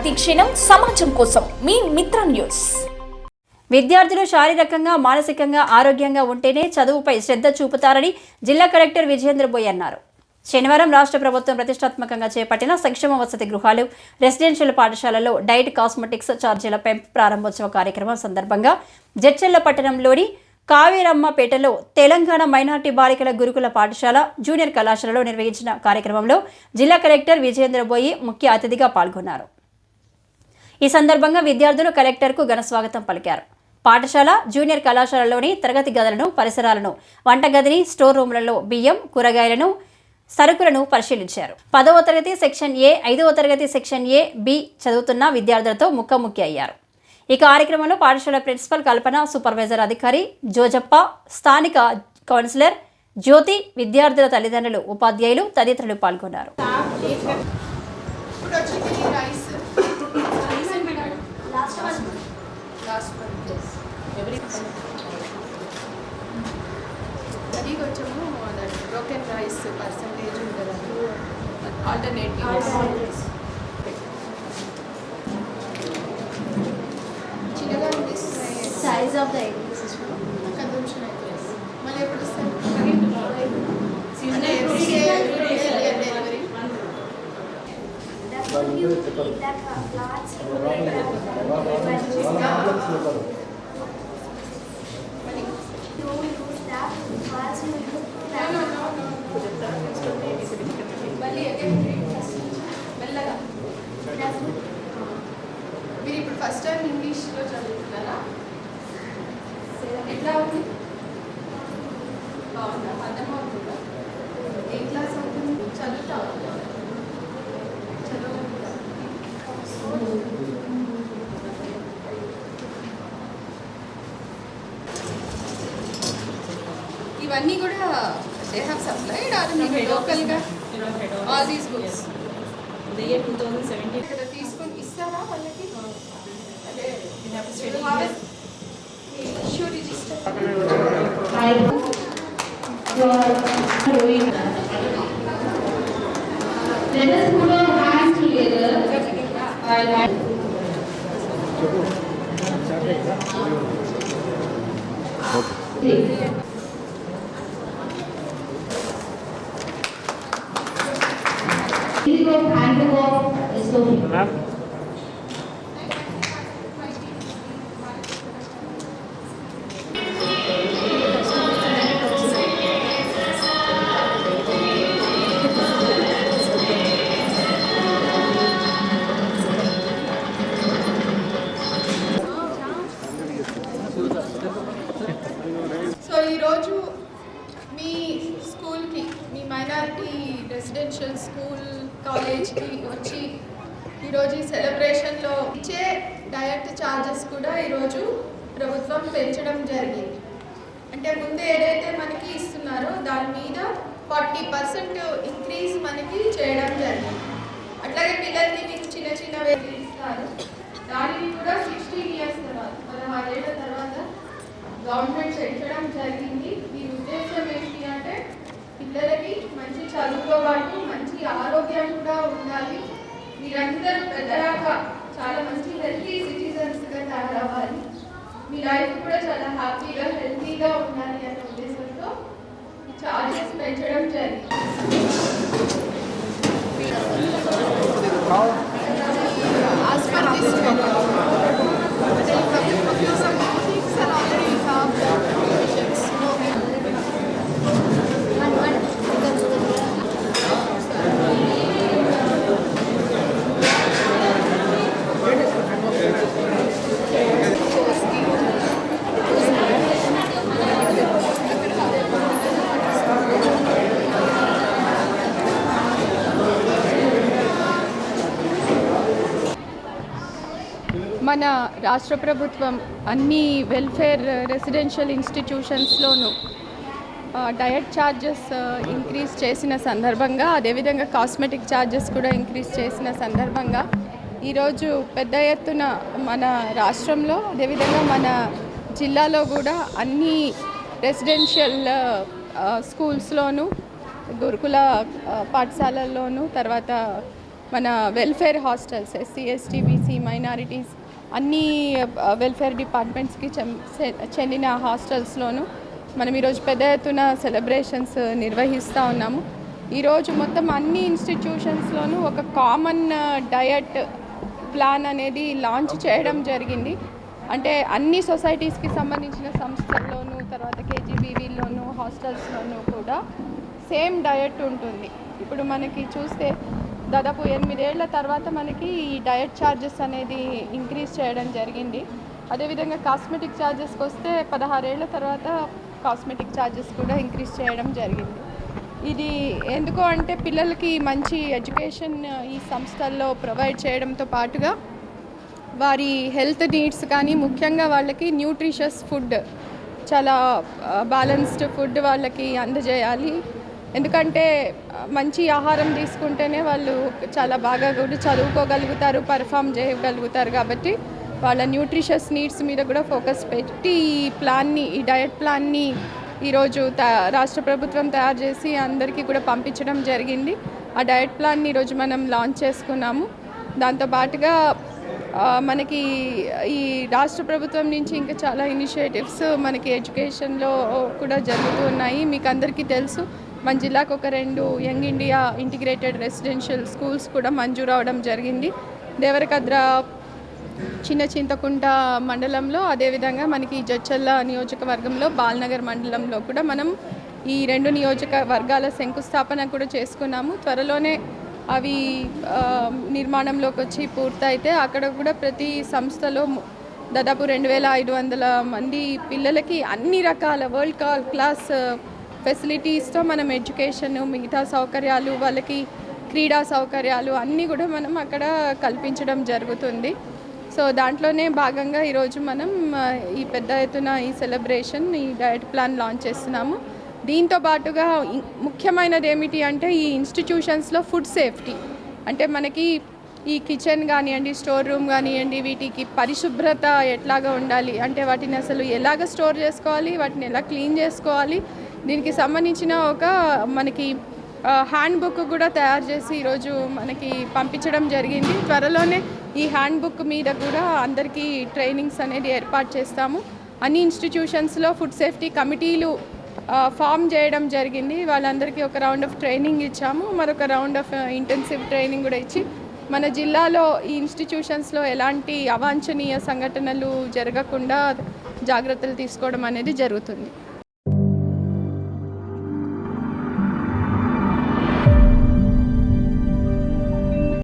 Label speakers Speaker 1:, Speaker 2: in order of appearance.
Speaker 1: ప్రతి క్షణం సమాజం కోసం మీ మిత్ర న్యూస్.
Speaker 2: విద్యార్థులు శారీరకంగా మానసికంగా ఆరోగ్యంగా ఉంటేనే చదువుపై శ్రద్ధ చూపుతారని జిల్లా కలెక్టర్ విజయేంద్రబోయ్ అన్నారు. శనివారం రాష్ట్ర ప్రభుత్వం ప్రతిష్టాత్మకంగా చేపట్టిన సంక్షేమ వసతి గృహాలు, రెసిడెన్షియల్ పాఠశాలలో డైట్ కాస్మెటిక్స్ ఛార్జీల పెంపు ప్రారంభోత్సవ కార్యక్రమం సందర్భంగా జడ్చర్ల పట్టణంలోని కావేరమ్మపేటలో తెలంగాణ మైనార్టీ బాలికల గురుకుల పాఠశాల, జూనియర్ కళాశాలలో నిర్వహించిన కార్యక్రమంలో జిల్లా కలెక్టర్ విజయేంద్రబోయ్ ముఖ్య అతిథిగా పాల్గొన్నారు. ఈ సందర్భంగా విద్యార్థులు కలెక్టర్కు ఘన స్వాగతం పలికారు. పాఠశాల, జూనియర్ కళాశాలలోని తరగతి గదులను, పరిసరాలను, వంటగదిని, స్టోర్ రూములలో బియ్యం, కూరగాయలను, సరుకులను పరిశీలించారు. 10వ తరగతి సెక్షన్ ఏ, 5వ తరగతి సెక్షన్ ఏ, బి చదువుతున్న విద్యార్థులతో ముఖాముఖి అయ్యారు. ఈ కార్యక్రమంలో పాఠశాల ప్రిన్సిపల్ కల్పన, సూపర్వైజర్ అధికారి జోజప్ప, స్థానిక కౌన్సిలర్ జ్యోతి, విద్యార్థుల తల్లిదండ్రులు, ఉపాధ్యాయులు తదితరులు పాల్గొన్నారు.
Speaker 3: అది కొంచెము బ్రోకెన్ రైస్ పర్సంటేజ్ ఉంటుంది, ఆల్టర్నేటివ్ చిన్నగా అనిపిస్తున్నాయి. సైజ్ ఆఫ్ ద కన్జంప్షన్ అయితే మళ్ళీ ఎప్పుడు ఇస్తాను మెల్లగా. మీరు ఇప్పుడు ఫస్ట్ టైం ఇంగ్లీష్లో చదువుతున్నారా? ఎట్లా ఉంది? బాగుందా? అర్థమవుతుందా? ఏ క్లాస్ అవుతుంది? చదువుతా చదువుతుందా? ఇవన్నీ కూడా they have supplied or మీరు లోకల్గా all these books the year 2017 ఇక్కడ తీసుకొని ఇస్తారా వాళ్ళకి? అదే issue register let us put our hands together. So ఈరోజు మీ స్కూల్కి, మీ మైనారిటీ రెసిడెన్షియల్ స్కూల్ కాలేజ్కి వచ్చి ఈరోజు ఈ సెలబ్రేషన్లో ఇచ్చే డయట్ ఛార్జెస్ కూడా ఈరోజు ప్రభుత్వం పెంచడం జరిగింది. అంటే ముందు ఏదైతే మనకి ఇస్తున్నారో దాని మీద 40% ఇంక్రీజ్ మనకి చేయడం జరిగింది. అట్లాగే పిల్లలకి మీకు చిన్న చిన్న ఇస్తారు, దానిని కూడా 16 ఇయర్స్ తర్వాత 16 ఏళ్ళ తర్వాత గవర్నమెంట్ పెంచడం జరిగింది. దీని ఉద్దేశం ఏంటి అంటే పిల్లలకి మంచి చదువుతో పాటు మంచి ఆరోగ్యం కూడా ఉండాలి. మీరందరూ పెద్దగాక చాలా మంచి హెల్తీ సిటిజన్స్గా తయారవ్వాలి, మీ లైఫ్ కూడా చాలా హ్యాపీగా హెల్తీగా ఉండాలి అనే ఉద్దేశంతో ఈ ఛార్జెస్ పెంచడం జరిగింది. As per this మన రాష్ట్ర ప్రభుత్వం అన్ని వెల్ఫేర్ రెసిడెన్షియల్ ఇన్స్టిట్యూషన్స్లోనూ డయట్ ఛార్జెస్ ఇంక్రీజ్ చేసిన సందర్భంగా, అదేవిధంగా కాస్మెటిక్ ఛార్జెస్ కూడా ఇంక్రీజ్ చేసిన సందర్భంగా ఈరోజు పెద్ద ఎత్తున మన రాష్ట్రంలో, అదేవిధంగా మన జిల్లాలో కూడా అన్ని రెసిడెన్షియల్ స్కూల్స్లోనూ, గురుకుల పాఠశాలల్లోనూ, తర్వాత మన welfare hostels SC ST BC minorities అన్ని వెల్ఫేర్ డిపార్ట్మెంట్స్కి చెందిన హాస్టల్స్లోనూ మనం ఈరోజు పెద్ద ఎత్తున సెలబ్రేషన్స్ నిర్వహిస్తూ ఉన్నాము. ఈరోజు మొత్తం అన్ని ఇన్స్టిట్యూషన్స్లోనూ ఒక కామన్ డయట్ ప్లాన్ అనేది లాంచ్ చేయడం జరిగింది. అంటే అన్ని సొసైటీస్కి సంబంధించిన సంస్థల్లోనూ తర్వాత కేజీబీవీలోనూ హాస్టల్స్లోనూ కూడా సేమ్ డయట్ ఉంటుంది. ఇప్పుడు మనకి చూస్తే దాదాపు 8 ఏళ్ల తర్వాత మనకి ఈ డయట్ ఛార్జెస్ అనేది ఇంక్రీజ్ చేయడం జరిగింది. అదేవిధంగా కాస్మెటిక్ ఛార్జెస్కి వస్తే 16 ఏళ్ల తర్వాత కాస్మెటిక్ ఛార్జెస్ కూడా ఇంక్రీజ్ చేయడం జరిగింది. ఇది ఎందుకు అంటే పిల్లలకి మంచి ఎడ్యుకేషన్ ఈ సంస్థల్లో ప్రొవైడ్ చేయడంతో పాటుగా వారి హెల్త్ నీడ్స్ కానీ ముఖ్యంగా వాళ్ళకి న్యూట్రిషియస్ ఫుడ్ చాలా బ్యాలెన్స్డ్ ఫుడ్ వాళ్ళకి అందజేయాలి. ఎందుకంటే మంచి ఆహారం తీసుకుంటేనే వాళ్ళు చాలా బాగా కూడా చదువుకోగలుగుతారు, పర్ఫామ్ చేయగలుగుతారు. కాబట్టి వాళ్ళ న్యూట్రిషియస్ నీడ్స్ మీద కూడా ఫోకస్ పెట్టి ఈ డయట్ ప్లాన్ని ఈరోజు రాష్ట్ర ప్రభుత్వం తయారు చేసి అందరికీ కూడా పంపించడం జరిగింది. ఆ డయట్ ప్లాన్ని ఈరోజు మనం లాంచ్ చేసుకున్నాము. దాంతోపాటుగా మనకి ఈ రాష్ట్ర ప్రభుత్వం నుంచి ఇంకా చాలా ఇనిషియేటివ్స్ మనకి ఎడ్యుకేషన్లో కూడా జరుగుతూ ఉన్నాయి. మీకు అందరికీ తెలుసు, మన జిల్లాకు ఒక 2 young India integrated residential schools కూడా మంజూరు అవడం జరిగింది. దేవరకద్ర చిన్న చింతకుంట మండలంలో, అదేవిధంగా మనకి జడ్చర్ల నియోజకవర్గంలో బాల్నగర్ మండలంలో కూడా మనం ఈ 2 నియోజకవర్గాల శంకుస్థాపన కూడా చేసుకున్నాము. త్వరలోనే అవి నిర్మాణంలోకి వచ్చి పూర్తయితే అక్కడ కూడా ప్రతి సంస్థలో దాదాపు 2500 మంది పిల్లలకి అన్ని రకాల వరల్డ్ క్లాస్ ఫెసిలిటీస్తో మనం ఎడ్యుకేషన్, మిగతా సౌకర్యాలు, వాళ్ళకి క్రీడా సౌకర్యాలు అన్నీ కూడా మనం అక్కడ కల్పించడం జరుగుతుంది. సో దాంట్లోనే భాగంగా ఈరోజు మనం ఈ పెద్ద ఎత్తున ఈ సెలబ్రేషన్, ఈ డయట్ ప్లాన్ లాంచ్ చేస్తున్నాము. దీంతో పాటుగా ముఖ్యమైనది ఏమిటి అంటే ఈ ఇన్స్టిట్యూషన్స్లో ఫుడ్ సేఫ్టీ. అంటే మనకి ఈ కిచెన్ కానివ్వండి, స్టోర్ రూమ్ కానివ్వండి, వీటికి పరిశుభ్రత ఎట్లాగా ఉండాలి, అంటే వాటిని అసలు ఎలాగ స్టోర్ చేసుకోవాలి, వాటిని ఎలా క్లీన్ చేసుకోవాలి, దీనికి సంబంధించిన ఒక మనకి హ్యాండ్ బుక్ కూడా తయారు చేసి ఈరోజు మనకి పంపించడం జరిగింది. త్వరలోనే ఈ హ్యాండ్ బుక్ మీద కూడా అందరికీ ట్రైనింగ్స్ అనేది ఏర్పాటు చేస్తాము. అన్ని ఇన్స్టిట్యూషన్స్లో ఫుడ్ సేఫ్టీ కమిటీలు ఫామ్ చేయడం జరిగింది. వాళ్ళందరికీ ఒక రౌండ్ ఆఫ్ ట్రైనింగ్ ఇచ్చాము, మరొక రౌండ్ ఆఫ్ ఇంటెన్సివ్ ట్రైనింగ్ కూడా ఇచ్చి మన జిల్లాలో ఈ ఇన్స్టిట్యూషన్స్లో ఎలాంటి అవాంఛనీయ సంఘటనలు జరగకుండా జాగ్రత్తలు తీసుకోవడం అనేది జరుగుతుంది.